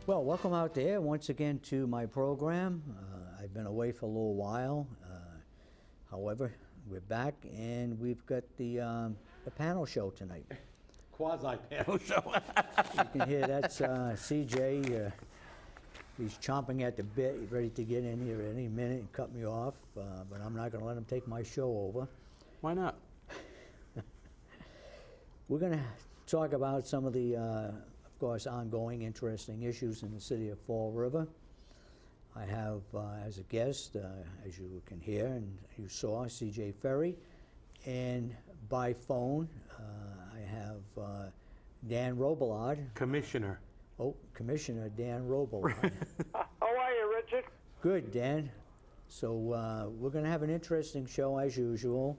Well, welcome out there once again to my program. I've been away for a little while. However, we're back and we've got the panel show tonight. Quasi-panel show. You can hear that's CJ. He's chomping at the bit, ready to get in here any minute and cut me off, but I'm not going to let him take my show over. Why not? We're going to talk about some of the, of course, ongoing interesting issues in the city of Fall River. I have as a guest, as you can hear and you saw, CJ Ferry, and by phone I have Dan Robillard. Commissioner. Oh, Commissioner Dan Robillard. How are you, Richard? Good, Dan. So we're going to have an interesting show as usual.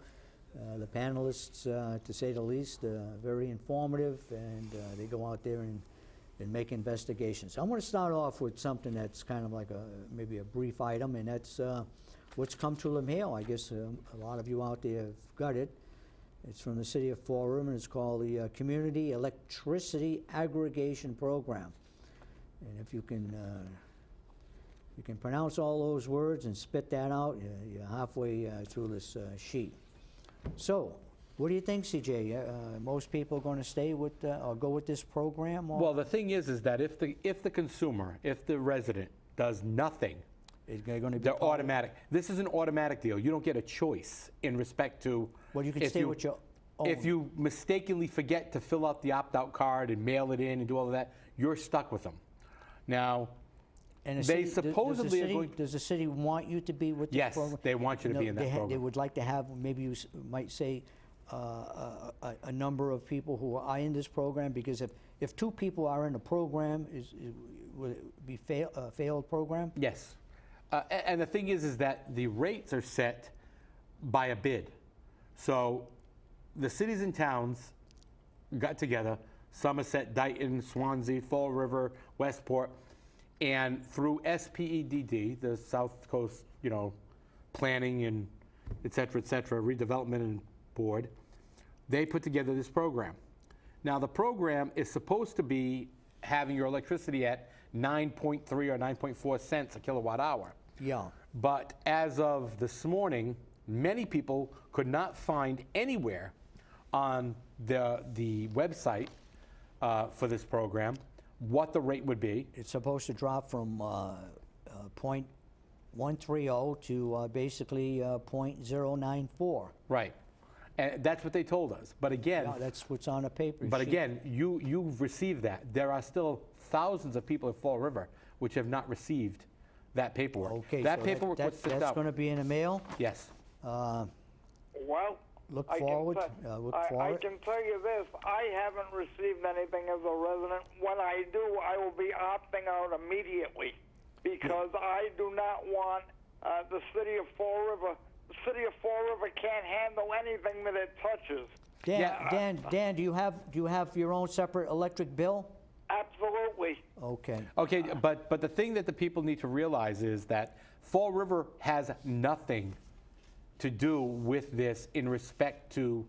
The panelists, to say the least, very informative, and they go out there and make investigations. I'm going to start off with something that's kind of like maybe a brief item, and that's what's come to the mail. I guess a lot of you out there have got it. It's from the city of Fall River, and it's called the Community Electricity Aggregation Program. And if you can pronounce all those words and spit that out, you're halfway through this sheet. So, what do you think, CJ? Most people are going to stay with or go with this program? Or? Well, the thing is that if the consumer, if the resident does nothing, they're automatic. This is an automatic deal. You don't get a choice in respect to. Well, you can stay with your own. If you mistakenly forget to fill out the opt-out card and mail it in and do all of that, you're stuck with them. Now, and they supposedly are going. Does the city want you to be with this program? Yes, they want you to be in that program. They would like to have, maybe you might say, a number of people who are in this program, because if two people are in a program, would it be a failed program? Yes. And the thing is that the rates are set by a bid. So the cities and towns got together, Somerset, Dayton, Swansea, Fall River, Westport, and through SPEDD, the South Coast, Planning and et cetera, Redevelopment and Board, they put together this program. Now the program is supposed to be having your electricity at 9.3 or 9.4 cents a kilowatt hour. Yeah. But as of this morning, many people could not find anywhere on the website for this program what the rate would be. It's supposed to drop from 0.130 to basically 0.094. Right. And that's what they told us. But again, yeah, that's what's on the paper. But again, you've received that. There are still thousands of people at Fall River which have not received that paperwork. Okay, that so paperwork was sent out. That's going to be in the mail? Yes. Well, look forward. I can tell you this, I haven't received anything as a resident. When I do, I will be opting out immediately, because I do not want the city of Fall River. The city of Fall River can't handle anything that it touches. Dan, do you have your own separate electric bill? Absolutely. Okay. Okay, but the thing that the people need to realize is that Fall River has nothing to do with this in respect to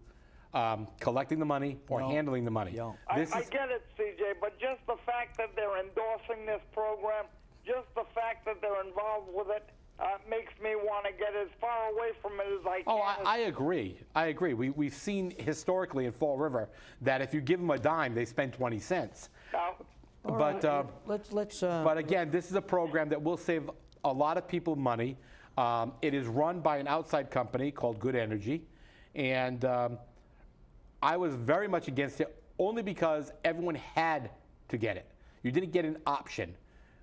collecting the money or handling the money. No. I get it, CJ, but just the fact that they're endorsing this program, just the fact that they're involved with it, makes me want to get as far away from it as I can. Oh, I agree. I agree. We've seen historically in Fall River that if you give them a dime, they spend 20 cents. But but again, this is a program that will save a lot of people money. It is run by an outside company called Good Energy, and I was very much against it only because everyone had to get it. You didn't get an option,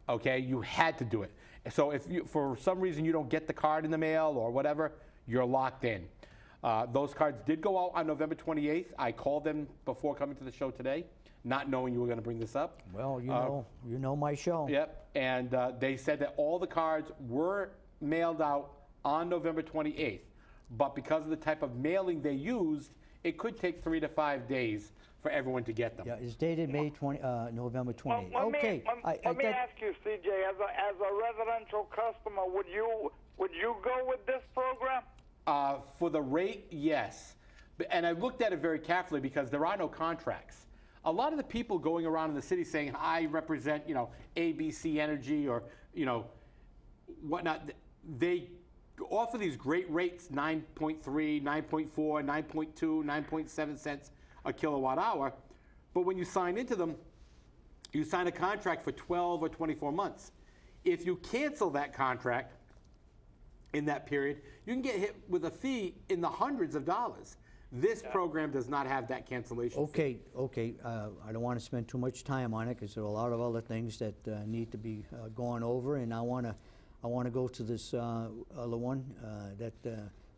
okay? You had to do it. So if for some reason you don't get the card in the mail or whatever, you're locked in. Those cards did go out on November 28th. I called them before coming to the show today, not knowing you were going to bring this up. Well, you know my show. Yep, and they said that all the cards were mailed out on November 28th, but because of the type of mailing they used, it could take 3 to 5 days for everyone to get them. Yeah, it's dated November 28th. Let Okay. Let me ask you, CJ, as a residential customer, would you go with this program? For the rate, yes. And I looked at it very carefully because there are no contracts. a lot of the people going around in the city saying, I represent, ABC Energy or, whatnot, they offer these great rates, 9.3, 9.4, 9.2, 9.7 cents a kilowatt hour. But when you sign into them, you sign a contract for 12 or 24 months. If you cancel that contract in that period, you can get hit with a fee in the hundreds of dollars. This program does not have that cancellation fee. Okay. I don't want to spend too much time on it because there are a lot of other things that need to be gone over, and I want to go to this other one that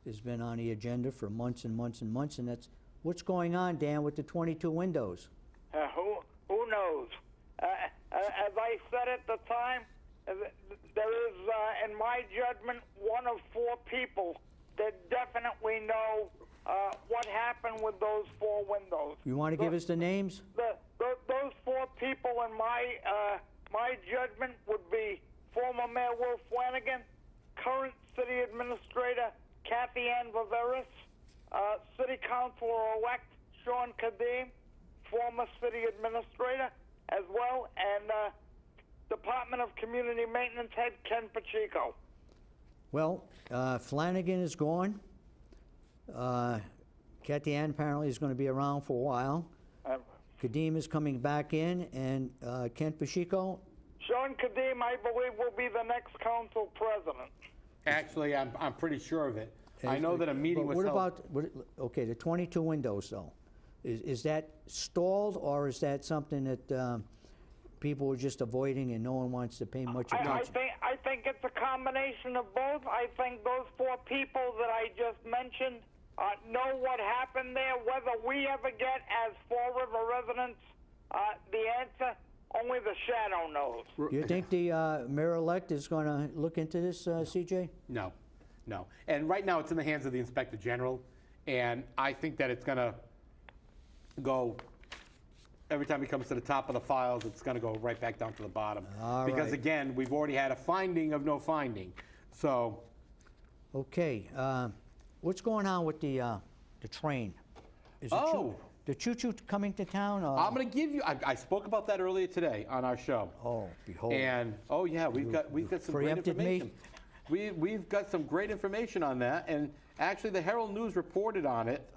has been on the agenda for months and months and months, and that's what's going on, Dan, with the 22 windows. Who knows? As I said at the time, there is, in my judgment, one of 4 people that definitely know what happened with those 4 windows. You want to give us the names? Those 4 people, in my judgment, would be former Mayor Will Flanagan, current City Administrator Kathy Ann Viveris, City Councilor-elect Sean Kadim, former City Administrator as well, and Department of Community Maintenance Head Ken Pacheco. Well, Flanagan is gone. Kathy Ann apparently is going to be around for a while. Kadim is coming back in, and Kent Pacheco. Sean Kadim, I believe, will be the next council president. Actually, I'm pretty sure of it. I know that a meeting was held. Okay, the 22 windows, though. Is that stalled, or is that something that people are just avoiding and no one wants to pay much attention? I think it's a combination of both. I think those 4 people that I just mentioned know what happened there. Whether we ever get, as Fall River residents, the answer, only the shadow knows. You think the mayor-elect is going to look into this, CJ? No. And right now it's in the hands of the Inspector General, and I think that it's going to go, every time he comes to the top of the files, it's going to go right back down to the bottom. Because again, we've already had a finding of no finding. So. Okay. What's going on with the train? Is the choo-choo coming to town? Or? I'm going to give you. I spoke about that earlier today on our show. Oh, behold. And we've got some great information. We've got some great information on that, and actually the Herald News reported on it.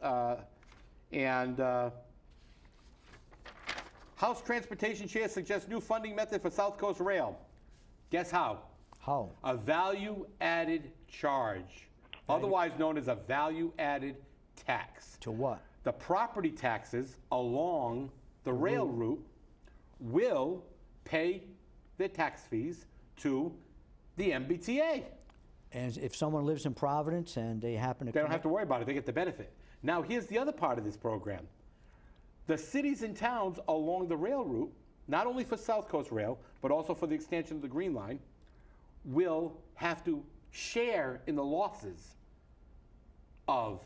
House Transportation Chair suggests new funding method for South Coast Rail. Guess how? How? A value-added charge, otherwise known as a value-added tax. To what? The property taxes along the rail route will pay their tax fees to the MBTA. And if someone lives in Providence and they happen to They don't have to worry about it. They get the benefit. Now, here's the other part of this program. The cities and towns along the rail route, not only for South Coast Rail, but also for the extension of the Green Line, will have to share in the losses of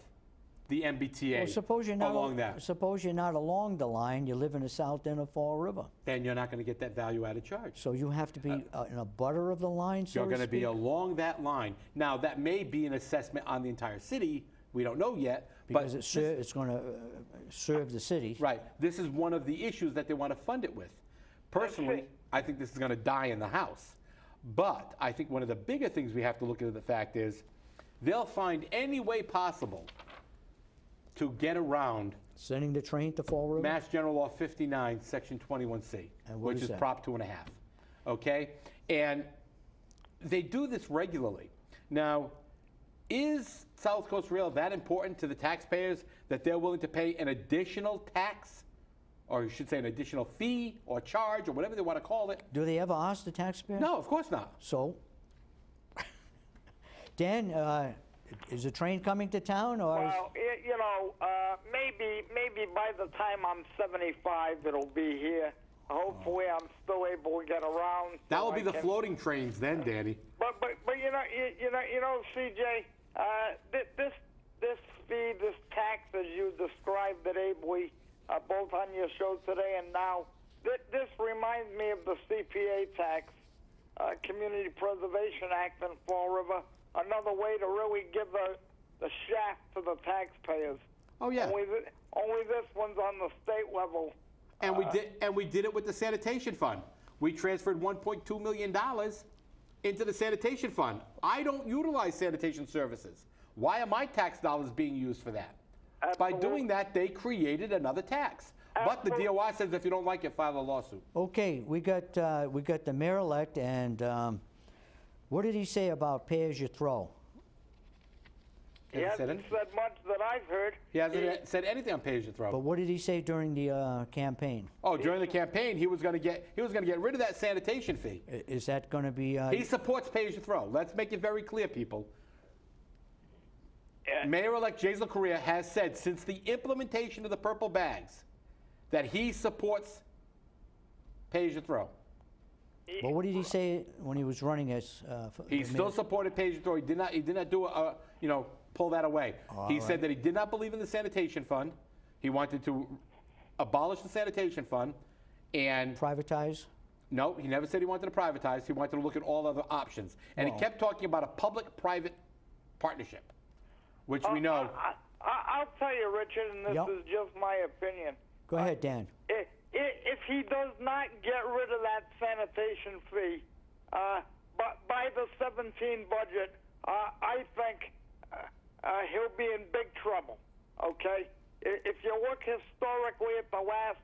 the MBTA along that. Suppose you're not along the line, you live in the south end of Fall River. Then you're not going to get that value-added charge. So you have to be in a butter of the line, so You're going to be along that line. Now, that may be an assessment on the entire city. We don't know yet. Because it's going to serve the city. Right. This is one of the issues that they want to fund it with. Personally, I think this is going to die in the House. But I think one of the bigger things we have to look at the fact is they'll find any way possible to get around sending the train to Fall River? Mass General Law 59, Section 21C, which is Prop 2.5. Okay? And they do this regularly. Now, is South Coast Rail that important to the taxpayers that they're willing to pay an additional tax, or you should say an additional fee or charge or whatever they want to call it? Do they ever ask the taxpayer? No, of course not. So, Dan, is the train coming to town? Or well, maybe by the time I'm 75, it'll be here. Hopefully, I'm still able to get around. That will be the floating trains then, Danny. But CJ, this fee, this tax, as you described it ably, both on your show today and now, this reminds me of the CPA tax, Community Preservation Act in Fall River. Another way to really give the shaft to the taxpayers. Oh yeah. Only this one's on the state level, And we did it with the sanitation fund. We transferred $1.2 million into the sanitation fund. I don't utilize sanitation services. Why are my tax dollars being used for that? By doing that, they created another tax. But the DOR says if you don't like it, file a lawsuit. Okay, we got the mayor-elect, and what did he say about pay-as-you-throw? He hasn't said much that I've heard. He hasn't said anything on pay-as-you-throw. But what did he say during the campaign? Oh, during the campaign, he was going to get rid of that sanitation fee. Is that going to be? He supports pay-as-you-throw. Let's make it very clear, people. Mayor-elect Jason Correa has said since the implementation of the purple bags that he supports pay-as-you-throw. Well, what did he say when he was running as? He still supported pay-as-you-throw. He did not do pull that away. He said that he did not believe in the sanitation fund. He wanted to abolish the sanitation fund and privatize. No, he never said he wanted to privatize. He wanted to look at all other options, and he kept talking about a public-private partnership, which we know. I'll tell you, Richard, and this is just my opinion. Go ahead, Dan. If he does not get rid of that sanitation fee, but by the 17 budget, I think he'll be in big trouble. Okay, if you look historically at the last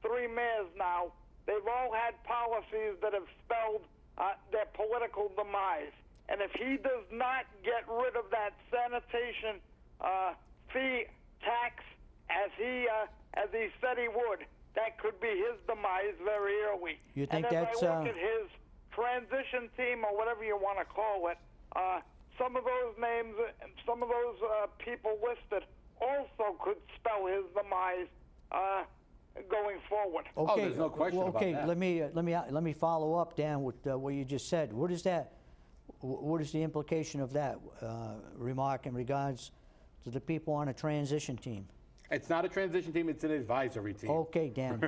3 mayors now, they've all had policies that have spelled their political demise. And if he does not get rid of that sanitation fee tax as he said he would, that could be his demise very early. You think and that's? If I look at his transition team, or whatever you want to call it, some of those names, and some of those people listed, also could spell his demise going forward. Okay, oh, there's no question about that. Let me follow up, Dan, with what you just said. What is that? What is the implication of that remark in regards to the people on a transition team? It's not a transition team, it's an advisory team. Okay, Dan.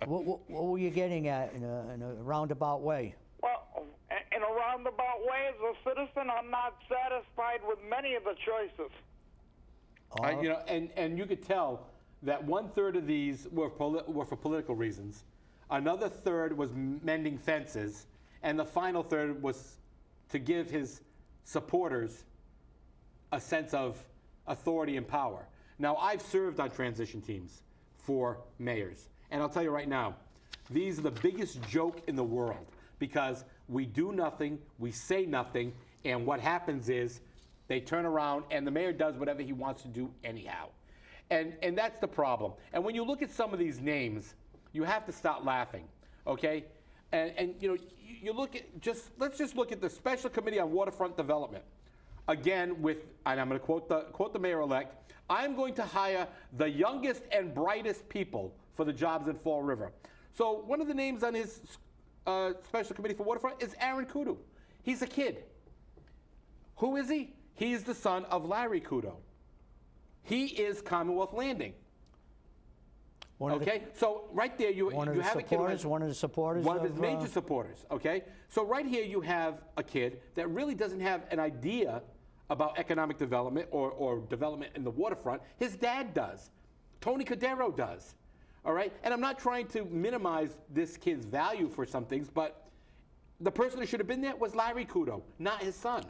what were you getting at in a roundabout way? Well, in a roundabout way, as a citizen, I'm not satisfied with many of the choices. And you could tell that 1/3 of these were for political reasons. Another third was mending fences, and the final third was to give his supporters a sense of authority and power. Now, I've served on transition teams for mayors, and I'll tell you right now, these are the biggest joke in the world because we do nothing, we say nothing, and what happens is they turn around and the mayor does whatever he wants to do anyhow. And that's the problem. And when you look at some of these names, you have to start laughing, okay? And you look at let's just look at the Special Committee on Waterfront Development. Again, and I'm going to quote the mayor-elect, I'm going to hire the youngest and brightest people for the jobs in Fall River. So one of the names on his Special Committee for Waterfront is Aaron Kudo. He's a kid. Who is he? He's the son of Larry Kudo. He is Commonwealth Landing. So right there you have a kid. One of the supporters. One of his major supporters, okay? So right here you have a kid that really doesn't have an idea about economic development or development in the waterfront. His dad does. Tony Cordero does, all right? And I'm not trying to minimize this kid's value for some things, but the person who should have been there was Larry Kudo, not his son.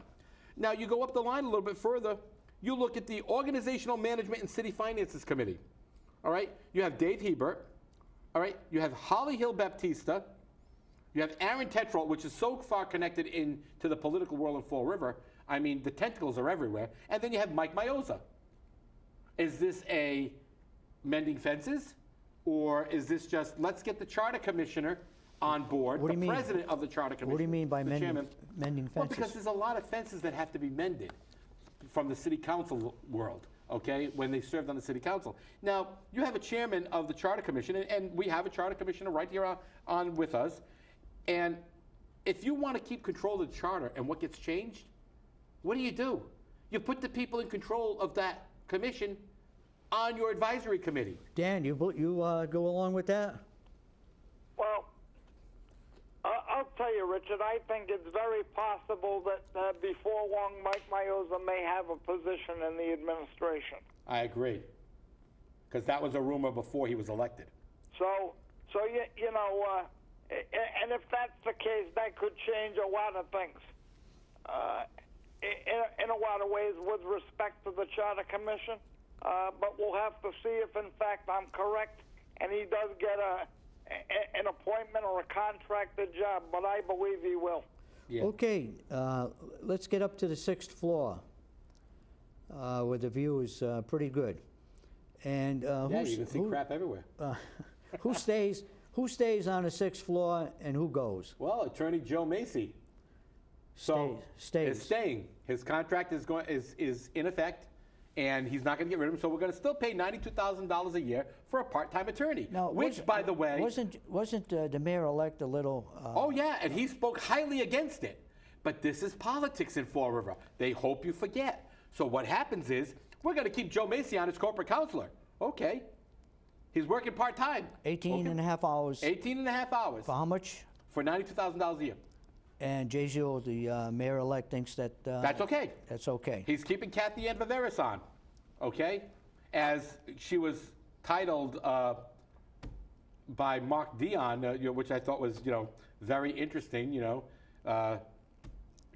Now you go up the line a little bit further, you look at the Organizational Management and City Finances Committee. All right, you have Dave Hebert, all right, you have Holly Hill Baptista, you have Aaron Tetrol, which is so far connected into the political world in Fall River, I mean, the tentacles are everywhere, and then you have Mike Mioza. Is this a mending fences, or is this just, let's get the charter commissioner on board, the president of the charter commission? What do you mean by mending fences? Well, because there's a lot of fences that have to be mended from the city council world. Okay, when they served on the city council. Now, you have a chairman of the Charter Commission, and we have a Charter Commissioner right here on with us. And if you want to keep control of the charter and what gets changed, what do? You put the people in control of that commission on your advisory committee. Dan, you go along with that? Well, I'll tell you, Richard, I think it's very possible that before long, Mike Mioza may have a position in the administration. I agree, because that was a rumor before he was elected. So you know, and if that's the case, that could change a lot of things. In a lot of ways with respect to the Charter Commission, but we'll have to see if in fact I'm correct and he does get an appointment or a contracted job, but I believe he will. Yeah. Okay, let's get up to the 6th floor, where the view is pretty good. And Yeah, you can see crap everywhere. who stays on the 6th floor and who goes? Well, Attorney Joe Macy. Stays. Is staying. His contract is in effect, and he's not going to get rid of him. So we're going to still pay $92,000 a year for a part-time attorney. Now, which, by the way, wasn't the mayor-elect a little? oh yeah, and he spoke highly against it. But this is politics in Fall River. They hope you forget. So what happens is we're going to keep Joe Macy on as corporate counselor. Okay. He's working part-time. 18 and a half hours. 18 and a half hours. For how much? For $92,000 a year. And Jezio, the mayor-elect, thinks that... That's okay. That's okay. He's keeping Kathy Ann Viveris on, okay? As she was titled by Mark Dion, which I thought was, very interesting,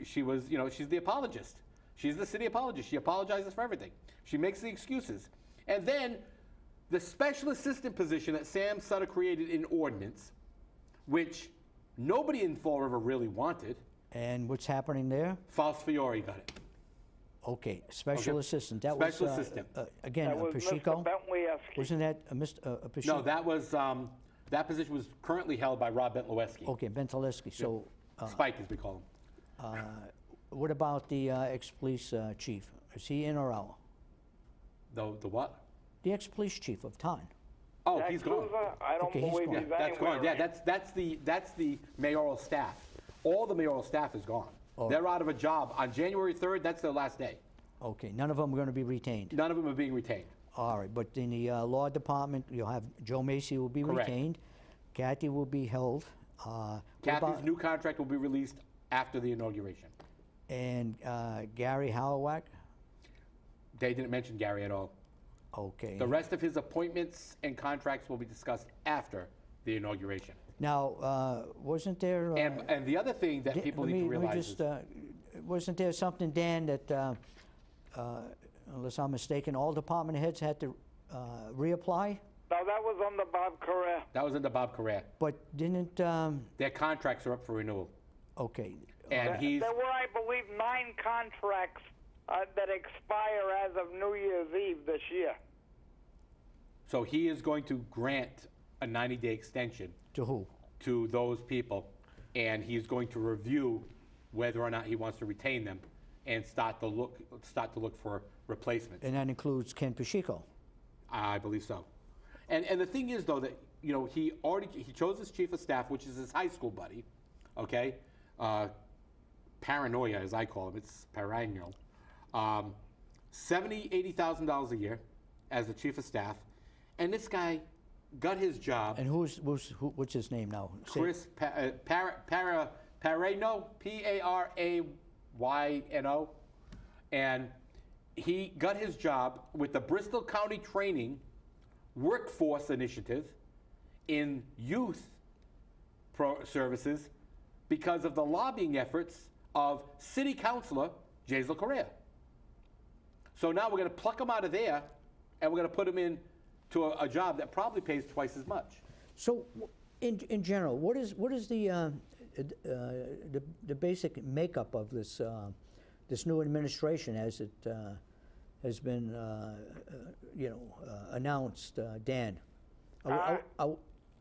she was, she's the apologist. She's the city apologist. She apologizes for everything. She makes the excuses. And then the special assistant position that Sam Sutter created in ordinance, which nobody in Fall River really wanted. And what's happening there? False Fiore got it. Okay, special assistant. That Special was, assistant. Again, That was Pacheco? Mr. Bentleyevsky. Wasn't that Mr. Pacheco? No, that was, that position was currently held by Rob Bentleweski. Okay, Bentalewski. So Spike, as we call him. what about the ex-police chief? Is he in or out? The what? The ex-police chief of town. Oh, Jack he's gone. Souza, I don't Okay, he's believe gone. he's That's anywhere. gone. Yeah, that's the mayoral staff. All the mayoral staff is gone. They're out of a job. On January 3rd, that's their last day. Okay, none of them are going to be retained. None of them are being retained. All right, but in the law department, you'll have Joe Macy will be Correct. retained. Kathy will be held. What Kathy's about- new contract will be released after the inauguration. And Gary Howard? They didn't mention Gary at all. Okay. The rest of his appointments and contracts will be discussed after the inauguration. Now, wasn't there? And the other thing that people need to realize is... wasn't there something, Dan, that, unless I'm mistaken, all department heads had to reapply? No, that was under Bob Correa. That was under Bob Correa. But didn't, Their contracts are up for renewal. okay. And he's... There were, I believe, 9 contracts that expire as of New Year's Eve this year. So he is going to grant a 90-day extension To who? to those people, and he's going to review whether or not he wants to retain them and start to look for replacements. And that includes Ken Pacheco. I believe so. And the thing is, though, that he chose his chief of staff, which is his high school buddy, okay? Paranoia, as I call him, it's Parano. $80,000 a year as the chief of staff, and this guy got his job. And what's his name now? Chris Parano, P-A-R-A-Y-N-O, and he got his job with the Bristol County Training Workforce Initiative in youth services because of the lobbying efforts of City Councilor Jaisal Correa. So now we're going to pluck him out of there, and we're going to put him in to a job that probably pays twice as much. So, in general, what is the basic makeup of this this new administration as it has been announced, Dan?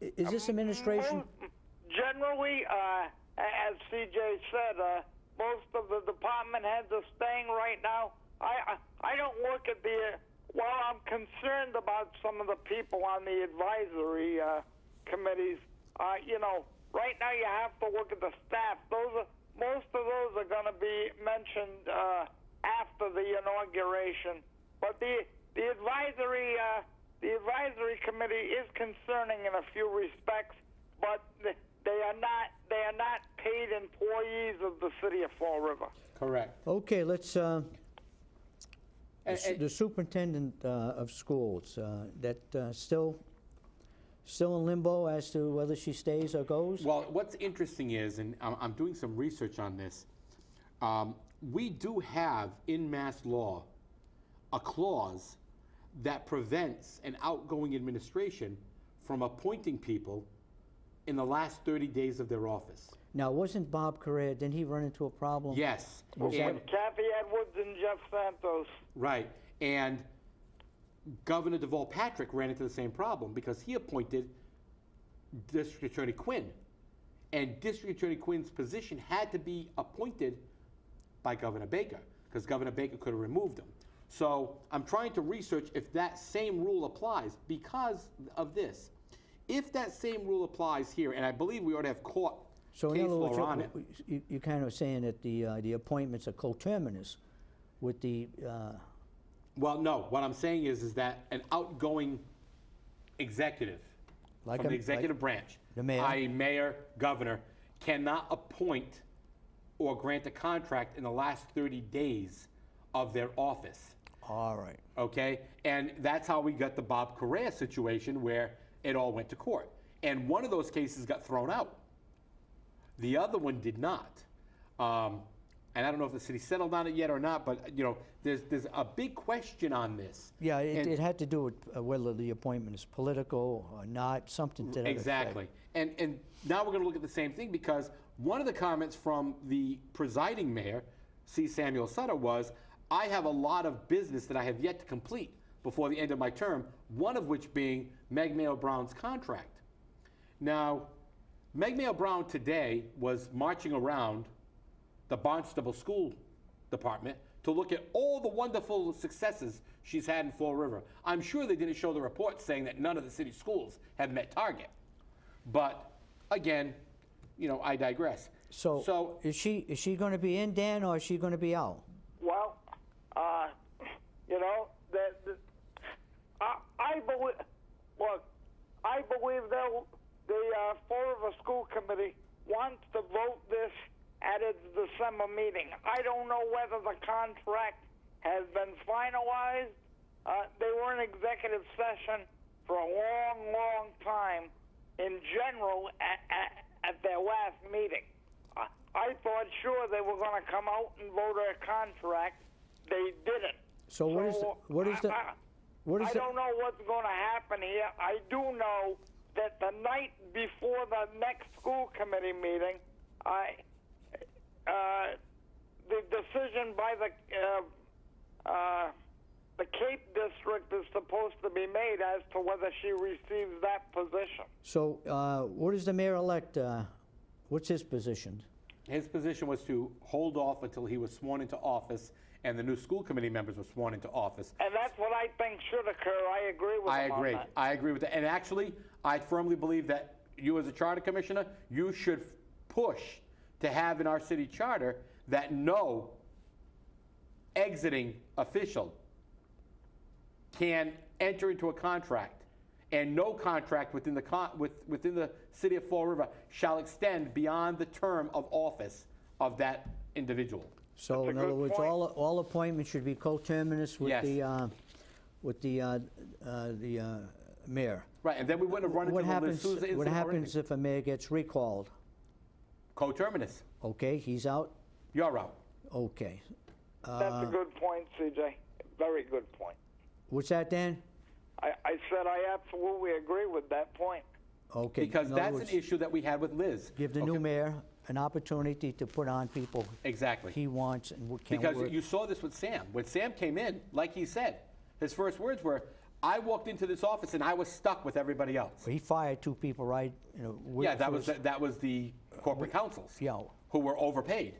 Is this administration? Generally, as CJ said, most of the department heads are staying right now. I don't look at while I'm concerned about some of the people on the advisory committees, right now you have to look at the staff. Most of those are going to be mentioned after the inauguration. But the advisory committee is concerning in a few respects, but they are not paid employees of the city of Fall River. Correct. Okay, let's. The superintendent of schools, that still still in limbo as to whether she stays or goes? Well, what's interesting is, and I'm doing some research on this, we do have in Mass law a clause that prevents an outgoing administration from appointing people in the last 30 days of their office. Now, wasn't Bob Correa, didn't he run into a problem? Yes. Was that- With Kathy Edwards and Jeff Santos. Right. And Governor Deval Patrick ran into the same problem because he appointed District Attorney Quinn. And District Attorney Quinn's position had to be appointed by Governor Baker because Governor Baker could have removed him. So I'm trying to research if that same rule applies because of this. If that same rule applies here, and I believe we ought to have court So in case other words, law on it. you're kind of saying that the appointments are coterminous with the, Well, no. What I'm saying is that an outgoing executive Like from a- the executive like branch, the mayor. i.e. mayor, governor, cannot appoint or grant a contract in the last 30 days of their office. all right. Okay? And that's how we got the Bob Correa situation where it all went to court. And one of those cases got thrown out. The other one did not. And I don't know if the city settled on it yet or not, but you know, there's a big question on this. Yeah, And- it had to do with whether the appointment is political or not, something to that effect. Exactly. And now we're going to look at the same thing because one of the comments from the presiding mayor, C. Samuel Sutter, was, I have a lot of business that I have yet to complete before the end of my term, one of which being Meg Mayo Brown's contract. Now, Meg Mayo Brown today was marching around the Barnstable School Department to look at all the wonderful successes she's had in Fall River. I'm sure they didn't show the report saying that none of the city schools have met target. But again, you know, I digress. So is she going to be in, Dan, or is she going to be out? Well, you know, I believe. Look, I believe that the Fall River School Committee wants to vote this at its December meeting. I don't know whether the contract has been finalized. They were in executive session for a long, long time in general at their last meeting. I thought sure they were going to come out and vote a contract. They didn't. So what is the I don't know what's going to happen here. I do know that the night before the next school committee meeting, the decision by the Cape District is supposed to be made as to whether she receives that position. So what is the mayor-elect, what's his position? His position was to hold off until he was sworn into office and the new school committee members were sworn into office. And that's what I think should occur. I agree with him on that. I agree with that. And actually, I firmly believe that you as a charter commissioner, you should push to have in our city charter that no exiting official can enter into a contract, and no contract within the city of Fall River shall extend beyond the term of office of that individual. So That's in a other good words, point. all appointments should be coterminous with Yes. the mayor. Right, and then we wouldn't have run into What the Liz happens? Souza incident What or happens anything. if a mayor gets recalled? Coterminous. Okay, he's out. You're out. Okay. That's a good point, CJ. Very good point. What's that, Dan? I said I absolutely agree with that point. Okay. Because in other that's words, an issue that we had with Liz. Give the Okay. new mayor an opportunity to put on people Exactly. he wants and can Because work. you saw this with Sam. When Sam came in, like he said, his first words were, I walked into this office and I was stuck with everybody else. He fired two people, right? Yeah, that was the corporate councils Yeah. who were overpaid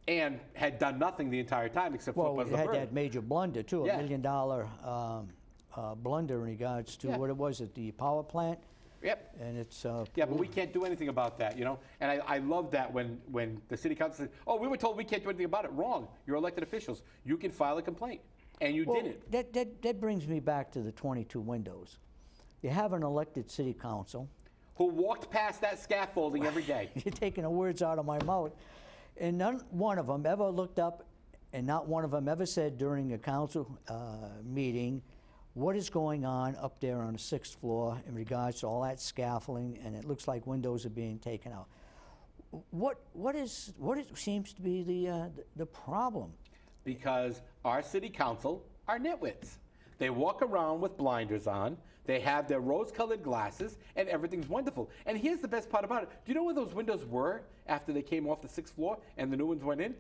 and had done nothing the entire time except Well, flip we us the had bird. that major blunder, too, Yeah. $1 million blunder in regards to, Yeah. what it was, at the power plant, Yep. and it's... Yeah, but we can't do anything about that, you know? And I love that when the city council said, oh, we were told we can't do anything about it. Wrong. You're elected officials. You can file a complaint. And you Well, didn't. that brings me back to the 22 windows. You have an elected city council. Who walked past that scaffolding every day. You're taking the words out of my mouth. And not one of them ever looked up, and not one of them ever said during a council meeting what is going on up there on the 6th floor in regards to all that scaffolding, and it looks like windows are being taken out. What seems to be the problem? Because our city council are nitwits. They walk around with blinders on, they have their rose-colored glasses, and everything's wonderful. And here's the best part about it. Do you know where those windows were after they came off the 6th floor and the new ones went in?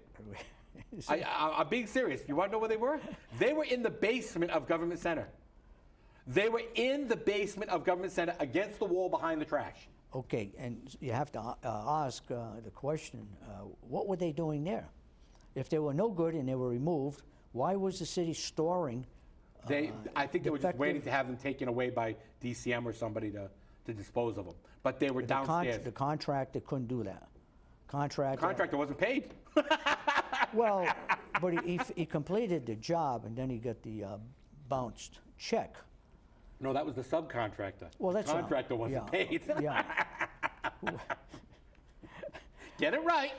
I'm being serious. You want to know where they were? They were in the basement of Government Center. They were in the basement of Government Center against the wall behind the trash. Okay, and you have to ask the question, what were they doing there? If they were no good and they were removed, why was the city storing? I think they were just waiting to have them taken away by DCM or somebody to dispose of them. But they were downstairs. The contractor couldn't do that. The contractor wasn't paid. Well, but he completed the job and then he got the bounced check. No, that was the subcontractor. Well, that's the contractor wasn't paid. Yeah. Get it right.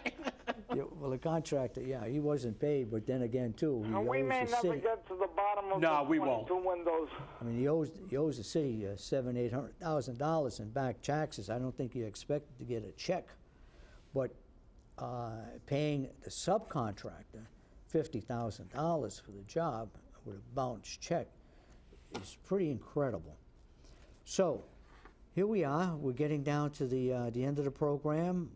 Yeah, well, the contractor, yeah, he wasn't paid, but then again, too, he owes we may the never city. get to the bottom of No, the we won't. 22 windows. I mean, he owes the city $700,000-$800,000 in back taxes. I don't think he expected to get a check, but paying the subcontractor $50,000 for the job with a bounced check is pretty incredible. So here we are. We're getting down to the end of the program.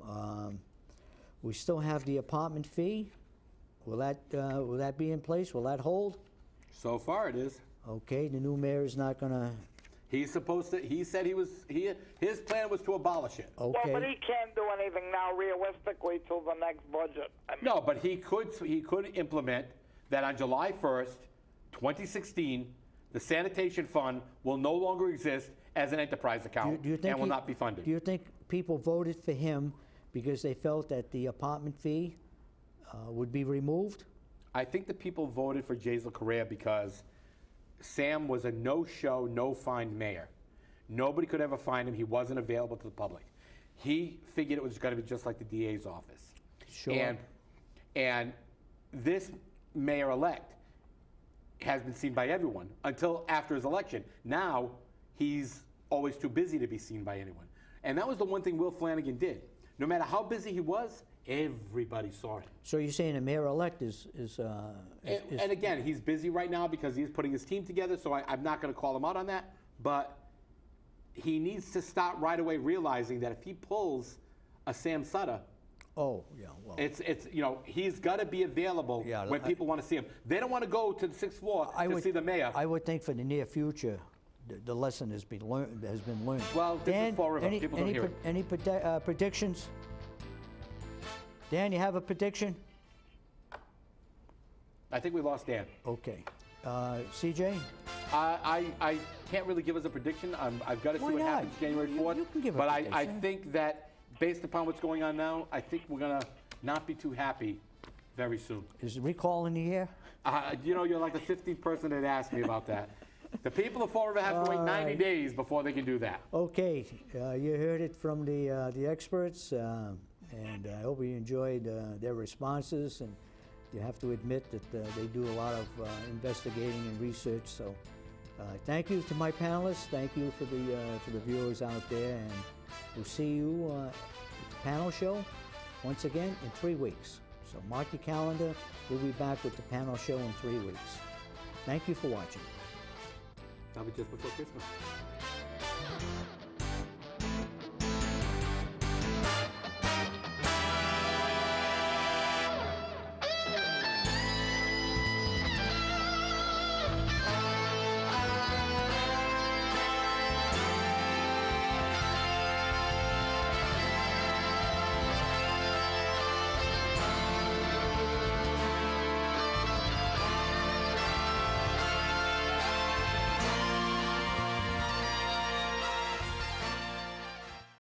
We still have the apartment fee. Will that be in place? Will that hold? So far it is. Okay, the new mayor is not gonna. He's supposed to. He said his plan was to abolish it. Okay. Well, but he can't do anything now realistically till the next budget. I mean, No, but he could implement that on July 1st, 2016. The sanitation fund will no longer exist as an enterprise account and will not be funded. Do you think people voted for him because they felt that the apartment fee would be removed? I think the people voted for Jaisal Correa because Sam was a no-show, no-find mayor. Nobody could ever find him. He wasn't available to the public. He figured it was going to be just like the DA's office. Sure. And this mayor-elect has been seen by everyone until after his election. Now, he's always too busy to be seen by anyone. And that was the one thing Will Flanagan did. No matter how busy he was, everybody saw him. So you're saying the mayor-elect is And again, he's busy right now because he's putting his team together, so I'm not going to call him out on that. But he needs to start right away realizing that if he pulls a Sam Sutter, oh, yeah, well. it's he's got to be available when people want to see him. They don't want to go to the 6th floor to see the mayor. I would think for the near future, the lesson has been learned. Well, this is Fall River. People don't hear it. Any predictions? Dan, you have a prediction? I think we lost Dan. Okay. CJ? I can't really give us a prediction. I've got to see what happens January 4th. You can give a but prediction. I think that based upon what's going on now, I think we're going to not be too happy very soon. Is the recall in the air? You're like the 15th person that asked me about that. The people of Fall River have to wait 90 days before they can do that. Okay, you heard it from the experts, and I hope you enjoyed their responses. And you have to admit that they do a lot of investigating and research. So, thank you to my panelists. Thank you for the viewers out there, and we'll see you at the panel show once again in 3 weeks. So mark your calendar. We'll be back with the panel show in 3 weeks. Thank you for watching. That'll be just before Christmas.